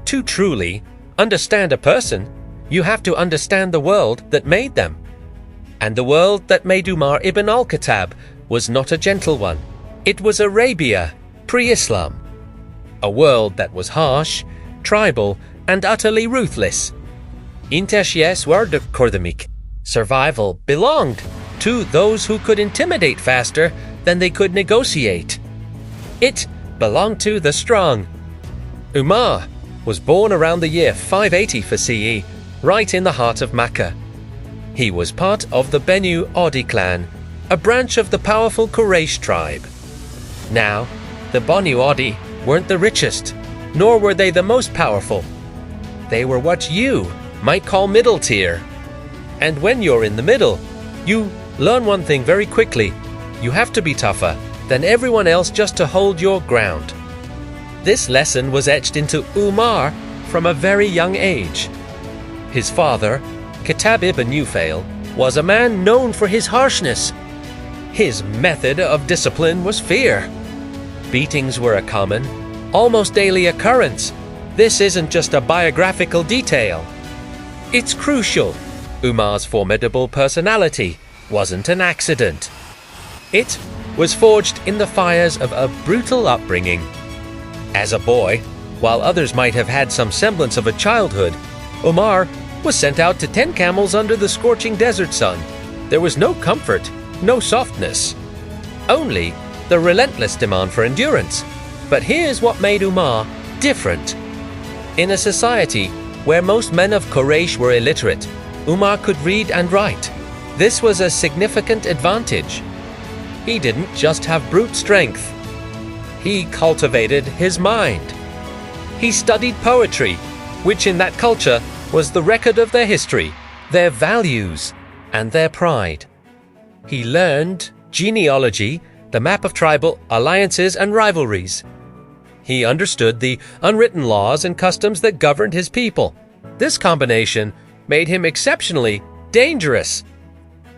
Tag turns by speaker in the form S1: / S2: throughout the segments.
S1: To truly understand a person, you have to understand the world that made them. And the world that made Umar ibn al-Khattab was not a gentle one. It was Arabia, pre-Islam. A world that was harsh, tribal, and utterly ruthless. Intersies waarde kordemik. Survival belonged to those who could intimidate faster than they could negotiate. It belonged to the strong. Umar was born around the year 580 for CE, right in the heart of Mecca. He was part of the Banu Adi clan, a branch of the powerful Quraysh tribe. Now, the Banu Adi weren't the richest, nor were they the most powerful. They were what you might call middle tier. And when you're in the middle, you learn one thing very quickly. You have to be tougher than everyone else just to hold your ground. This lesson was etched into Umar from a very young age. His father, Khattab ibn Nufail, was a man known for his harshness. His method of discipline was fear. Beatings were a common, almost daily occurrence. This isn't just a biographical detail. It's crucial. Umar's formidable personality wasn't an accident. It was forged in the fires of a brutal upbringing. As a boy, while others might have had some semblance of a childhood, Umar was sent out to tend camels under the scorching desert sun. There was no comfort, no softness, only the relentless demand for endurance. But here's what made Umar different. In a society where most men of Quraysh were illiterate, Umar could read and write. This was a significant advantage. He didn't just have brute strength. He cultivated his mind. He studied poetry, which in that culture was the record of their history, their values, and their pride. He learned genealogy, the map of tribal alliances and rivalries. He understood the unwritten laws and customs that governed his people. This combination made him exceptionally dangerous.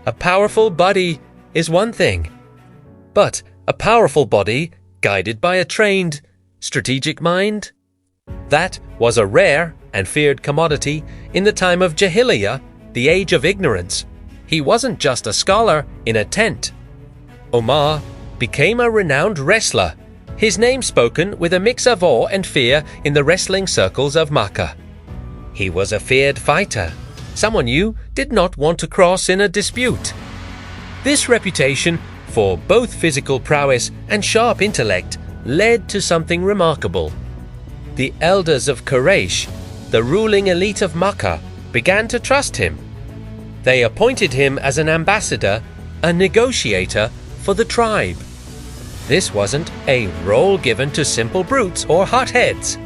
S1: A powerful body is one thing, but a powerful body guided by a trained, strategic mind? That was a rare and feared commodity in the time of Jahiliyyah, the age of ignorance. He wasn't just a scholar in a tent. Umar became a renowned wrestler, his name spoken with a mix of awe and fear in the wrestling circles of Mecca. He was a feared fighter, someone you did not want to cross in a dispute. This reputation for both physical prowess and sharp intellect led to something remarkable. The elders of Quraysh, the ruling elite of Mecca, began to trust him. They appointed him as an ambassador, a negotiator for the tribe. This wasn't a role given to simple brutes or hotheads.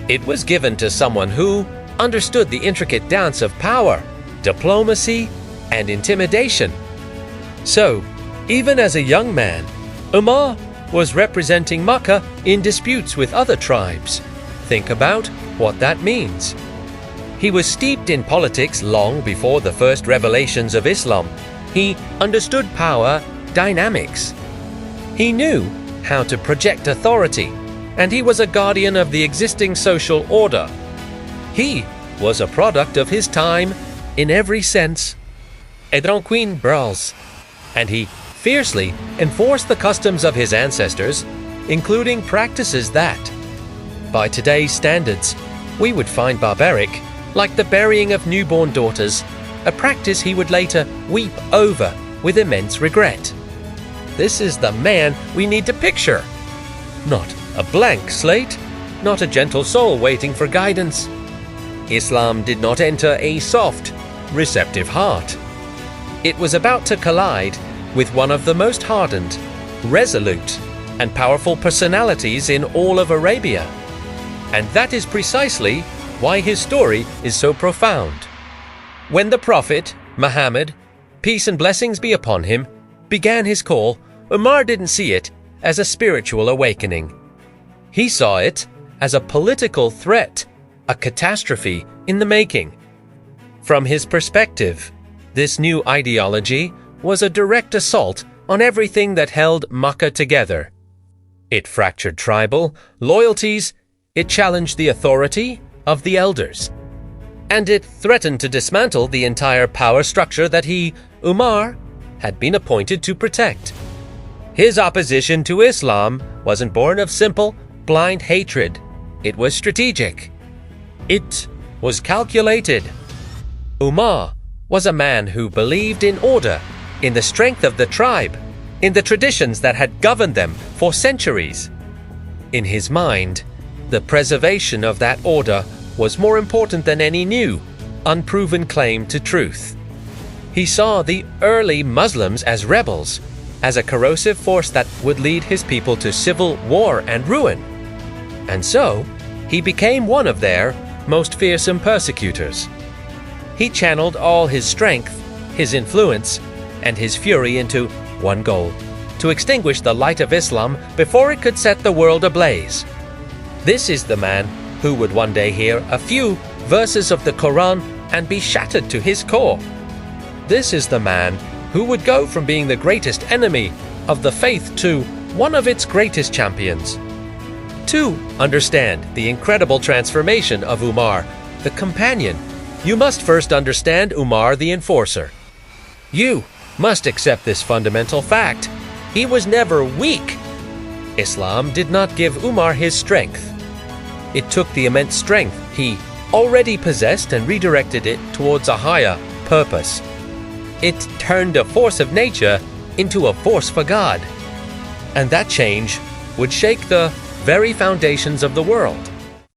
S1: It was given to someone who understood the intricate dance of power, diplomacy, and intimidation. So, even as a young man, Umar was representing Mecca in disputes with other tribes. Think about what that means. He was steeped in politics long before the first revelations of Islam. He understood power dynamics. He knew how to project authority, and he was a guardian of the existing social order. He was a product of his time in every sense. Queen brawls, and he fiercely enforced the customs of his ancestors, including practices that, by today's standards, we would find barbaric, like the burying of newborn daughters, a practice he would later weep over with immense regret. This is the man we need to picture. Not a blank slate, not a gentle soul waiting for guidance. Islam did not enter a soft, receptive heart. It was about to collide with one of the most hardened, resolute, and powerful personalities in all of Arabia. And that is precisely why his story is so profound. When the Prophet, Muhammad, peace and blessings be upon him, began his call, Umar didn't see it as a spiritual awakening. He saw it as a political threat, a catastrophe in the making. From his perspective, this new ideology was a direct assault on everything that held Mecca together. It fractured tribal loyalties, it challenged the authority of the elders. And it threatened to dismantle the entire power structure that he, Umar, had been appointed to protect. His opposition to Islam wasn't born of simple, blind hatred. It was strategic. It was calculated. Umar was a man who believed in order, in the strength of the tribe, in the traditions that had governed them for centuries. In his mind, the preservation of that order was more important than any new, unproven claim to truth. He saw the early Muslims as rebels, as a corrosive force that would lead his people to civil war and ruin. And so, he became one of their most fearsome persecutors. He channeled all his strength, his influence, and his fury into one goal: to extinguish the light of Islam before it could set the world ablaze. This is the man who would one day hear a few verses of the Quran and be shattered to his core. This is the man who would go from being the greatest enemy of the faith to one of its greatest champions. To understand the incredible transformation of Umar, the companion, you must first understand Umar the enforcer. You must accept this fundamental fact: he was never weak. Islam did not give Umar his strength. It took the immense strength he already possessed and redirected it towards a higher purpose. It turned a force of nature into a force for God. And that change would shake the very foundations of the world.